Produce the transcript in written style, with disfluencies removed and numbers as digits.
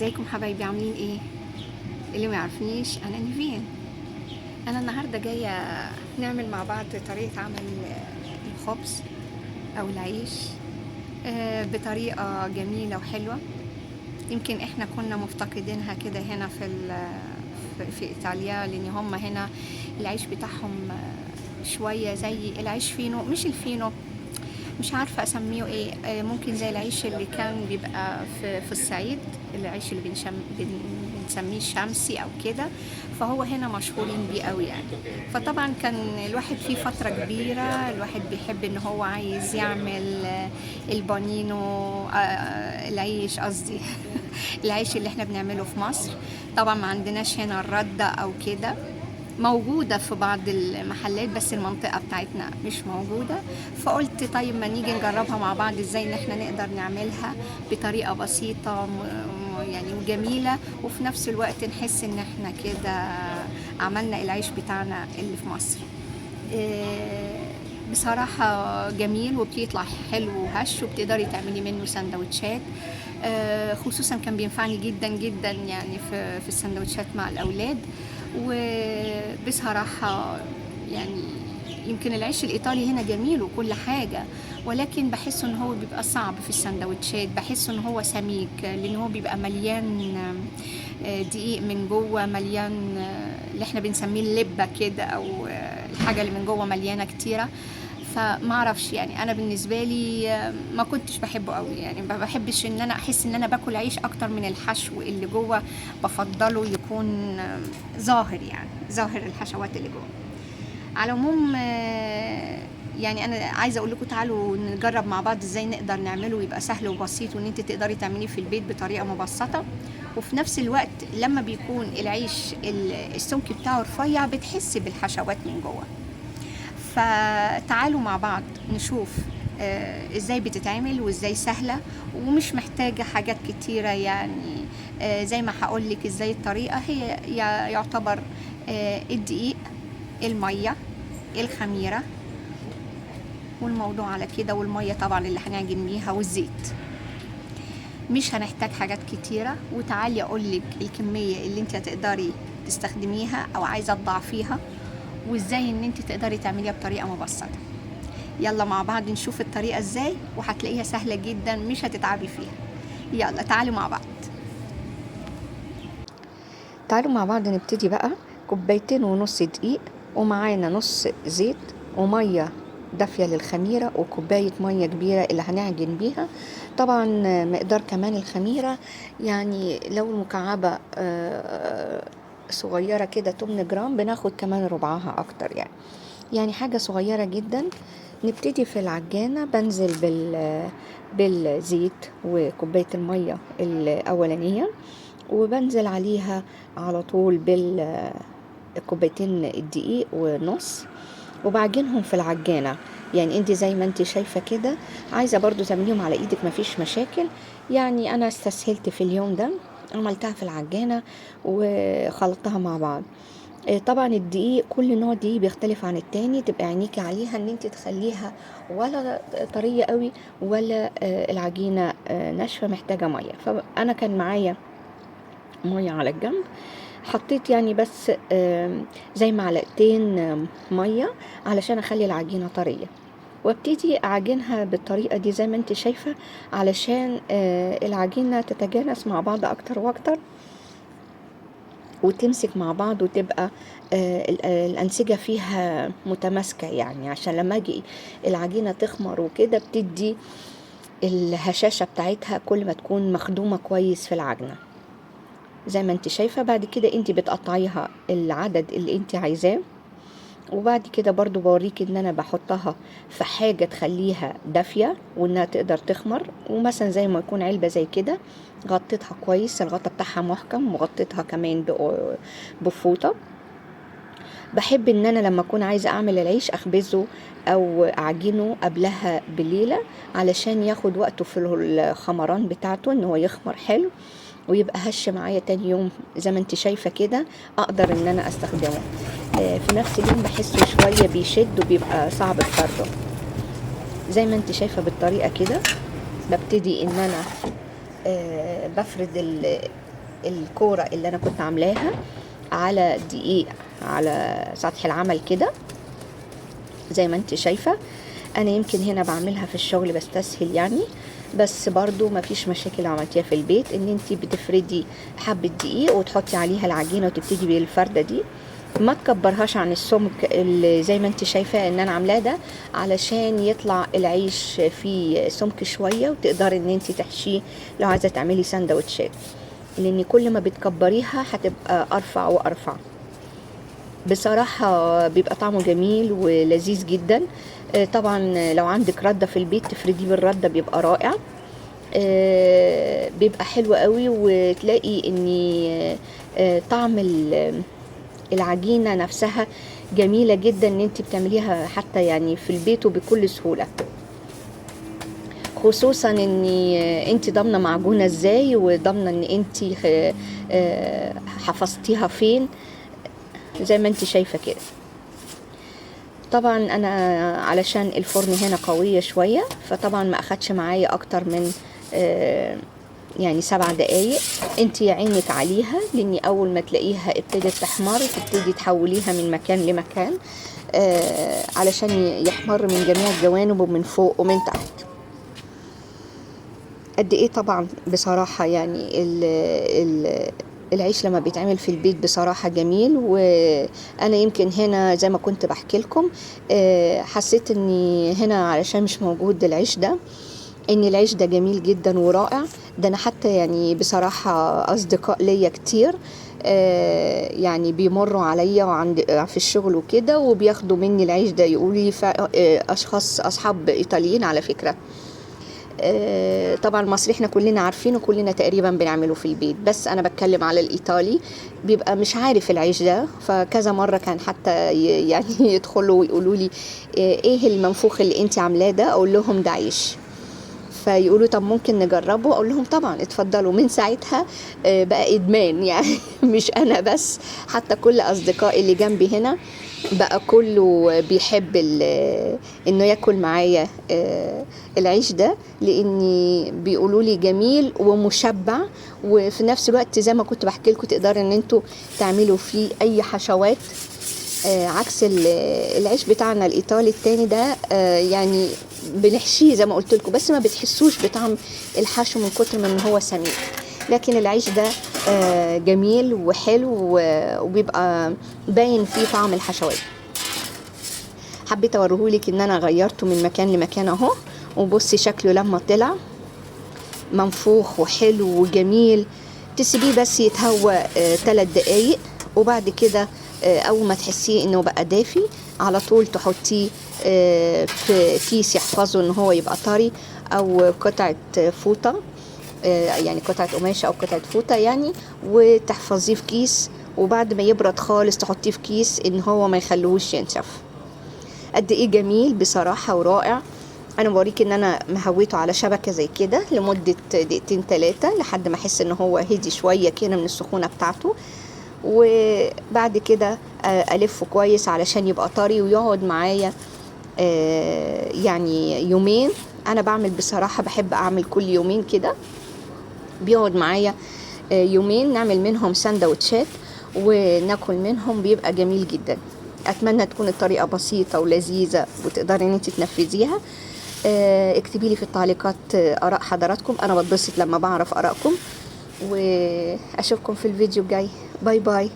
ازيكم حبايبي، عاملين ايه؟ اللي ما يعرفنيش انا نيفين. انا النهارده جايه نعمل مع بعض طريقه عمل الخبز او العيش بطريقه جميله وحلوه. يمكن احنا كنا مفتقدينها كده هنا في ايطاليا، لان هم هنا العيش بتاعهم شويه زي العيش فينو، مش الفينو، مش عارفة أسميه إيه. ممكن زي العيش اللي كان بيبقى في الصعيد، العيش اللي بنسميه الشمسي أو كده. فهو هنا مشهورين بيه قوي يعني. فطبعا كان الواحد في فترة كبيرة الواحد بيحب إن هو عايز يعمل البانينو، العيش قصدي العيش اللي احنا بنعمله في مصر. طبعا ما عندناش هنا الردة أو كده، موجودة في بعض المحلات بس المنطقة بتاعتنا مش موجودة. فقلت طيب ما نيجي نجربها مع بعض ازاي ان احنا نقدر نعملها بطريقة بسيطة يعني وجميلة، وفي نفس الوقت نحس ان احنا كده عملنا العيش بتاعنا اللي في مصر. بصراحة جميل وبيطلع حلو وهش، وبتقدري تعملي منه سندوتشات. خصوصا كان بينفعني جدا جدا يعني في السندوتشات مع الأولاد. وبصراحة يعني يمكن العيش الإيطالي هنا جميل وكل حاجة، ولكن بحس ان هو بيبقى صعب في السندوتشات، بحس ان هو سميك لان هو بيبقى مليان دقيق من جوه، مليان اللي احنا بنسميه اللبة كده، او الحاجة اللي من جوه مليانة كتيرة. فما اعرفش يعني، انا بالنسبه لي ما كنتش بحبه قوي يعني، ما بحبش ان انا احس ان انا باكل عيش اكتر من الحشو اللي جوه. بفضله يكون ظاهر، يعني ظاهر الحشوات اللي جوه. على العموم يعني انا عايزه اقول لكم تعالوا نجرب مع بعض ازاي نقدر نعمله ويبقى سهل وبسيط، وان انت تقدري تعمليه في البيت بطريقه مبسطه. وفي نفس الوقت لما بيكون العيش السمك بتاعه رفيع بتحسي بالحشوات من جوه. فتعالوا مع بعض نشوف ازاي بتتعمل وازاي سهلة ومش محتاجة حاجات كتيرة يعني. زي ما هقولك ازاي الطريقة، هي يعتبر الدقيق، المية، الخميرة، والموضوع على كده، والمية طبعا اللي هنعجن بيها، والزيت. مش هنحتاج حاجات كتيرة. وتعالي اقولك الكمية اللي انت هتقدري تستخدميها او عايزة تضاعفيها، وازاي ان انت تقدري تعمليها بطريقة مبسطة. يلا مع بعض نشوف الطريقة ازاي، وهتلاقيها سهلة جدا مش هتتعبي فيها. يلا تعالوا مع بعض. تعالوا مع بعض نبتدي بقى. 2.5 كوباية دقيق، ومعانا نص زيت، ومية دافية للخميرة، وكوباية مية كبيرة اللي هنعجن بيها. طبعا مقدار كمان الخميرة، يعني لو المكعبة صغيرة كده 8 جرام بناخد كمان ربعها اكتر يعني حاجة صغيرة جدا. نبتدي في العجانة، بنزل بالزيت وكوباية المية الأولانية، وبنزل عليها على طول بالكوبايتين الدقيق ونص، وبعجنهم في العجانة. يعني انت زي ما انت شايفة كده، عايزة برضو تعمليهم على ايدك مفيش مشاكل. يعني انا استسهلت في اليوم ده، عملتها في العجانة وخلطتها مع بعض. طبعا الدقيق، كل نوع دقيق بيختلف عن التاني، تبقى عينيكي عليها ان انت تخليها ولا طرية قوي ولا العجينة ناشفة محتاجة مية. فانا كان معايا مية على الجنب، حطيت يعني بس زي معلقتين مية علشان اخلي العجينة طرية، وابتدي اعجنها بالطريقة دي زي ما انت شايفة، علشان العجينة تتجانس مع بعض اكتر واكتر وتمسك مع بعض، وتبقى الأنسجة فيها متماسكة، يعني عشان لما اجي العجينة تخمر وكده بتدي الهشاشة بتاعتها كل ما تكون مخدومة كويس في العجنة زي ما انت شايفة. بعد كده انت بتقطعيها العدد اللي انت عايزاه، وبعد كده برضو بوريك ان انا بحطها في حاجة تخليها دافية وانها تقدر تخمر. ومثلا زي ما يكون علبة زي كده، غطيتها كويس، الغطا بتاعها محكم، وغطيتها كمان بفوطة. بحب ان انا لما اكون عايزة اعمل العيش اخبزه او اعجنه قبلها بليلة، علشان ياخد وقته في الخمران بتاعته، ان هو يخمر حلو ويبقى هش معايا تاني يوم زي ما انت شايفة كده اقدر ان انا استخدمه. في نفس اليوم بحسه شوية بيشد وبيبقى صعب الفرده. زي ما انت شايفة بالطريقة كده، ببتدي ان انا بفرد الكورة اللي انا كنت عاملاها على دقيق على سطح العمل كده زي ما انت شايفة. انا يمكن هنا بعملها في الشغل بستسهل يعني، بس برضو ما فيش مشاكل عملتيها في البيت، ان انت بتفردي حبة دقيق وتحطي عليها العجينة وتبتدي بالفردة دي. ما تكبرهاش عن السمك اللي زي ما انت شايفة ان انا عاملاه ده، علشان يطلع العيش فيه سمك شوية وتقدري ان انت تحشيه لو عايزة تعملي سندوتشات، لان كل ما بتكبريها هتبقى ارفع وارفع. بصراحة بيبقى طعمه جميل ولذيذ جدا. طبعا لو عندك ردة في البيت تفرديه بالردة بيبقى رائع. بيبقى حلو قوي، وتلاقي ان طعم العجينة نفسها جميلة جدا ان انت بتعمليها حتى يعني في البيت وبكل سهولة، خصوصا ان انت ضامنة معجونة ازاي وضامنة ان انت حفظتيها فين زي ما انت شايفة كده. طبعا انا علشان الفرن هنا قوية شوية، فطبعا ما اخدش معايا اكتر من يعني 7 دقايق. انت عينك عليها، لاني اول ما تلاقيها ابتدت تحمر تبتدي تحوليها من مكان لمكان علشان يحمر من جميع الجوانب ومن فوق ومن تحت. قد ايه طبعا بصراحة يعني العيش لما بيتعمل في البيت بصراحة جميل. وانا يمكن هنا زي ما كنت بحكي لكم حسيت اني هنا علشان مش موجود العيش ده، ان العيش ده جميل جدا ورائع. ده انا حتى يعني بصراحة اصدقاء ليا كتير يعني بيمروا عليا وعند في الشغل وكده وبياخدوا مني العيش ده، يقولوا لي اشخاص اصحاب ايطاليين على فكرة. طبعا المصري احنا كلنا عارفينه، كلنا تقريبا بنعمله في البيت، بس انا بتكلم على الايطالي بيبقى مش عارف العيش ده. فكذا مرة كان حتى يعني يدخلوا ويقولوا لي ايه المنفوخ اللي انت عاملاه ده، اقول لهم ده عيش، فيقولوا طب ممكن نجربه، اقول لهم طبعا اتفضلوا. من ساعتها بقى ادمان يعني مش انا بس، حتى كل اصدقائي اللي جنبي هنا بقى كله بيحب انه ياكل معايا العيش ده، لاني بيقولوا لي جميل ومشبع، وفي نفس الوقت زي ما كنت بحكي لكم تقدروا ان انتوا تعملوا فيه اي حشوات عكس العيش بتاعنا الايطالي التاني ده. يعني بنحشيه زي ما قلت لكم، بس ما بتحسوش بطعم الحشو من كتر من هو سميك. لكن العيش ده جميل وحلو وبيبقى باين فيه طعم الحشوات. حبيت اوريهولك ان انا غيرته من مكان لمكان اهو، وبصي شكله لما طلع منفوخ وحلو وجميل. تسيبيه بس يتهوى 3 دقايق، وبعد كده اول ما تحسيه انه بقى دافي على طول تحطيه في كيس يحفظه ان هو يبقى طري، او قطعة فوطة يعني قطعة قماشة او قطعة فوطة يعني، وتحفظيه في كيس، وبعد ما يبرد خالص تحطيه في كيس ان هو ما يخلوش ينشف. قد ايه جميل بصراحة ورائع. انا بوريك ان انا مهويته على شبكة زي كده لمدة 2-3 لحد ما احس ان هو هدي شوية كده من السخونة بتاعته، وبعد كده ألفه كويس علشان يبقى طري ويقعد معايا يعني يومين. أنا بعمل بصراحة بحب أعمل كل يومين كده، بيقعد معايا يومين، نعمل منهم سندوتشات وناكل منهم، بيبقى جميل جدا. أتمنى تكون الطريقة بسيطة ولذيذة وتقدري ان انت تنفذيها. اكتبي لي في التعليقات آراء حضراتكم، أنا بتبسط لما بعرف آرائكم، وأشوفكم في الفيديو الجاي. باي باي.